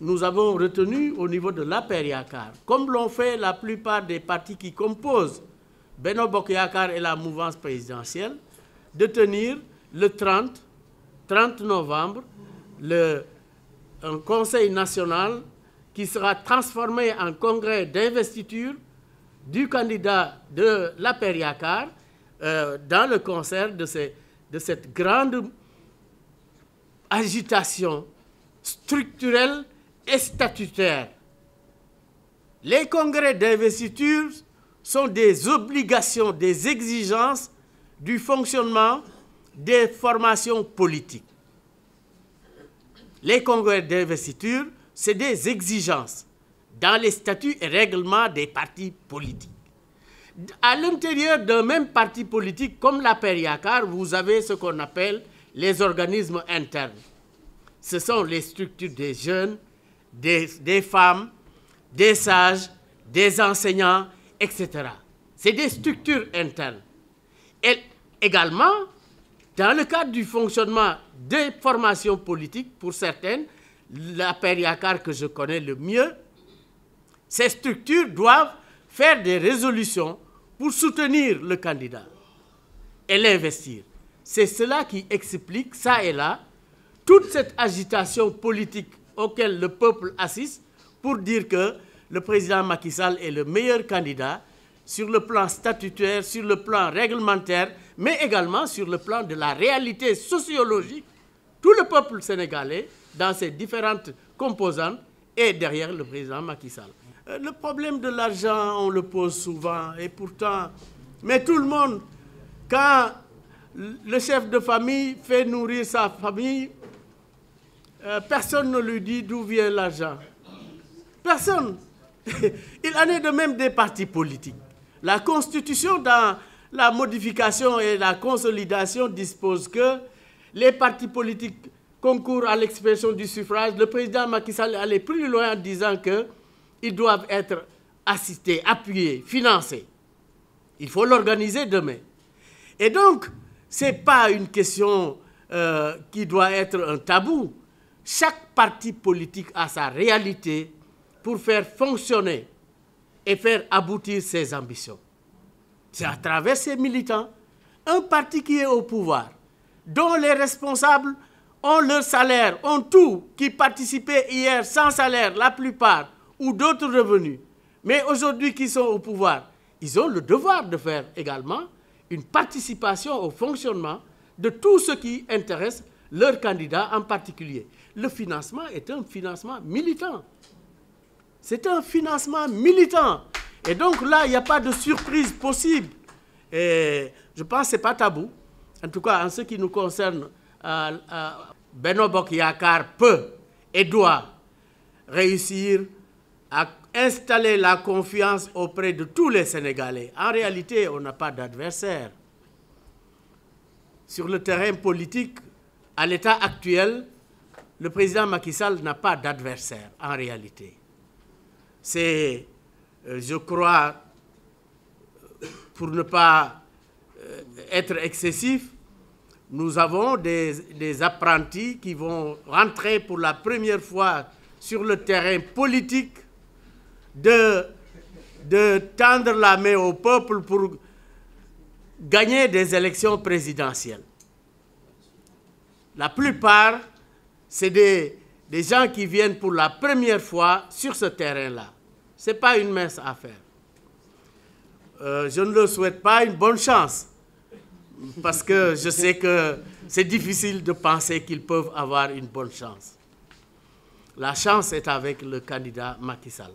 nous avons retenu au niveau de l'APR-Yakar, comme l'ont fait la plupart des partis qui composent Benno Bokk Yakaar et la mouvance présidentielle, de tenir le 30 novembre un conseil national qui sera transformé en congrès d'investiture du candidat de l'APR-Yakar dans le concert de cette grande agitation structurelle et statutaire. Les congrès d'investiture sont des obligations, des exigences du fonctionnement des formations politiques. Les congrès d'investiture, c'est des exigences dans les statuts et règlements des partis politiques. À l'intérieur d'un même parti politique, comme l'APR-Yakar, vous avez ce qu'on appelle les organismes internes. Ce sont les structures des jeunes, des femmes, des sages, des enseignants, etc. C'est des structures internes. Et également, dans le cadre du fonctionnement des formations politiques, pour certaines, l'APR-Yakar que je connais le mieux, ces structures doivent faire des résolutions pour soutenir le candidat et l'investir. C'est cela qui explique, ça et là, toute cette agitation politique auquel le peuple assiste pour dire que le président Macky Sall est le meilleur candidat sur le plan statutaire, sur le plan réglementaire, mais également sur le plan de la réalité sociologique. Tout le peuple sénégalais, dans ses différentes composantes, est derrière le président Macky Sall. Le problème de l'argent, on le pose souvent, et pourtant, mais tout le monde, quand le chef de famille fait nourrir sa famille, personne ne lui dit d'où vient l'argent. Personne. Il en est de même des partis politiques. La Constitution, dans la modification et la consolidation, dispose que les partis politiques concourent à l'expression du suffrage. Le président Macky Sall allait plus loin en disant qu'ils doivent être assistés, appuyés, financés. Il faut l'organiser demain. Et donc, ce n'est pas une question qui doit être un tabou. Chaque parti politique a sa réalité pour faire fonctionner et faire aboutir ses ambitions. C'est à travers ses militants, un parti qui est au pouvoir, dont les responsables ont leur salaire, ont tout, qui participaient hier sans salaire, la plupart, ou d'autres revenus, mais aujourd'hui qui sont au pouvoir, ils ont le devoir de faire également une participation au fonctionnement de tout ce qui intéresse leur candidat en particulier. Le financement est un financement militant. C'est un financement militant. Et donc là, il n'y a pas de surprise possible. Et je pense que ce n'est pas tabou. En tout cas, en ce qui nous concerne, Benno Bokk Yakaar peut et doit réussir à installer la confiance auprès de tous les Sénégalais. En réalité, on n'a pas d'adversaire. Sur le terrain politique, à l'état actuel, le président Macky Sall n'a pas d'adversaire, en réalité. C'est, je crois, pour ne pas être excessif, nous avons des apprentis qui vont rentrer pour la première fois sur le terrain politique de tendre la main au peuple pour gagner des élections présidentielles. La plupart, c'est des gens qui viennent pour la première fois sur ce terrain-là. Ce n'est pas une mince affaire. Je ne leur souhaite pas une bonne chance, parce que je sais que c'est difficile de penser qu'ils peuvent avoir une bonne chance. La chance est avec le candidat Macky Sall.